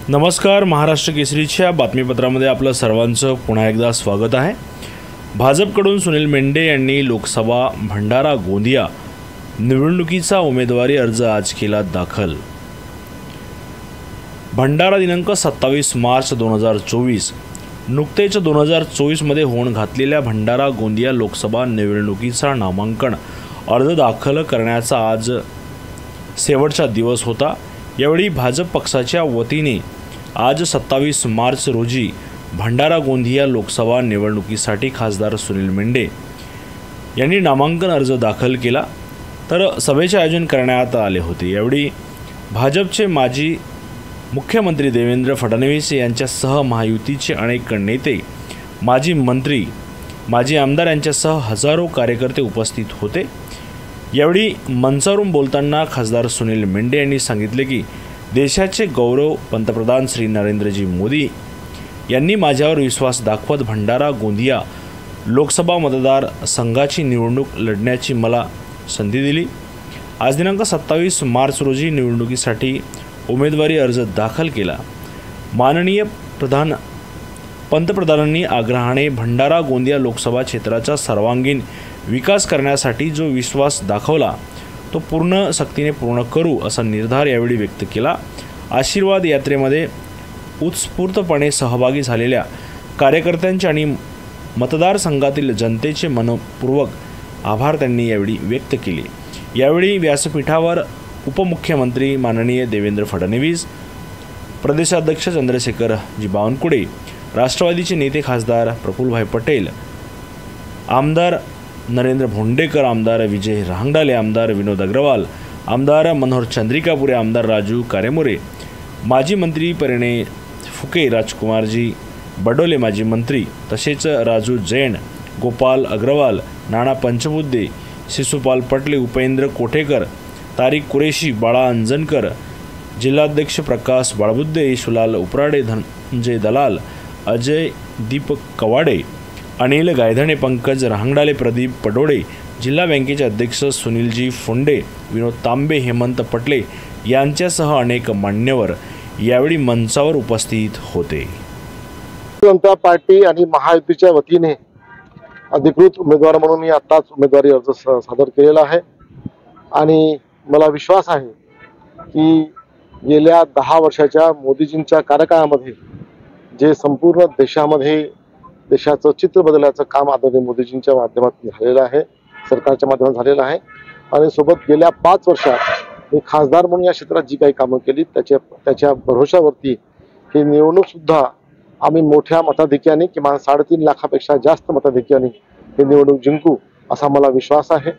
नमस्कार, महाराष्ट्र केसरीच्या बातमीपत्रामध्ये आपलं सर्वांचं पुन्हा एकदा स्वागत आहे। भाजपकडून सुनील मेंढे यांनी लोकसभा भंडारा गोंदिया निवडणुकीचा उमेदवारी अर्ज आज केला दाखल। भंडारा दिनांक 27 मार्च 2024 नुकतेच 2024 मध्ये होऊन घातलेल्या भंडारा गोंदिया लोकसभा निवडणुकीचा नामांकन अर्ज दाखल करण्याचा आज शेवटचा दिवस होता। यावेळी भाजप पक्षाच्या वतीने आज 27 मार्च रोजी भंडारा गोंदिया लोकसभा निवडणुकीसाठी खासदार सुनील मेंढे यांनी नामांकन अर्ज दाखल केला, तर सभेचे आयोजन करण्यात आले होते। यावेळी भाजपचे माजी मुख्यमंत्री देवेंद्र फडणवीस यांच्यासह महायुतीचे अनेक नेते, माजी मंत्री, माजी आमदार यांच्यासह हजारो कार्यकर्ते उपस्थित होते। यावेळी मंचावरून बोलताना खासदार सुनील मेंढे यांनी सांगितले की देशाचे गौरव पंतप्रधान श्री नरेंद्रजी मोदी यांनी माझ्यावर विश्वास दाखवत भंडारा गोंदिया लोकसभा मतदार संघाची निवडणूक लढण्याची मला संधी दिली। आज दिनांक 27 मार्च रोजी निवडणुकीसाठी उमेदवारी अर्ज दाखल केला। माननीय पंतप्रधानांनी आग्रहाने भंडारा गोंदिया लोकसभा क्षेत्राचा सर्वांगीण विकास करण्यासाठी जो विश्वास दाखवला तो पूर्ण शक्तीने पूर्ण करू असा निर्धार यावेळी व्यक्त केला। आशीर्वाद यात्रेमध्ये उत्स्फूर्तपणे सहभागी झालेल्या कार्यकर्त्यांचे आणि मतदारसंघातील जनतेचे मनपूर्वक आभार त्यांनी यावेळी व्यक्त केले। यावेळी व्यासपीठावर उपमुख्यमंत्री माननीय देवेंद्र फडणवीस, प्रदेशाध्यक्ष चंद्रशेखरजी बावनकुळे, राष्ट्रवादीचे नेते खासदार प्रफुल्लभाई पटेल, आमदार नरेंद्र भोंडेकर, आमदार विजय रहांगडाले, आमदार विनोद अग्रवाल, आमदार मनोहर चंद्रिकापुरे, आमदार राजू कारेमोरे, माजी मंत्री परिणय फुके, राजकुमारजी बडोले माजी मंत्री, तसेच राजू जैन, गोपाल अग्रवाल, नाना पंचबुद्धे, शिशुपाल पटले, उपेंद्र कोठेकर, तारिक कुरेशी, बाळा अंजनकर, जिल्हाध्यक्ष प्रकाश बाळबुद्धे, यशुलाल उपराडे, धनंजय दलाल, अजय दीपक कवाडे, अनिल गायधणे, पंकज रहांगडाले, प्रदीप पडोळे, जिल्हा बँकेचे अध्यक्ष सुनीलजी फोंडे, विनोद तांबे, हेमंत पटले यांच्यासह अनेक मान्यवर यावेळी मंचावर उपस्थित होते। जनता पार्टी आणि महायुतीच्या वतीने अधिकृत उमेदवार म्हणून मी आताच उमेदवारी अर्ज सादर केलेला आहे आणि मला विश्वास आहे की गेल्या 10 वर्षाच्या मोदीजींच्या कार्यकाळामध्ये जे संपूर्ण देशाचं चित्र बदलण्याचं काम आदरणीय मोदीजींच्या माध्यमातून झालेलं आहे, सरकारच्या माध्यमातून झालेलं आहे आणि सोबत गेल्या 5 वर्षात मी खासदार म्हणून या क्षेत्रात जी काही कामं केली त्याच्या भरोशावरती ही निवडणूक सुद्धा आम्ही मोठ्या मताधिक्याने किमान 3.5 लाखापेक्षा जास्त मताधिक्याने ही निवडणूक जिंकू असा मला विश्वास आहे।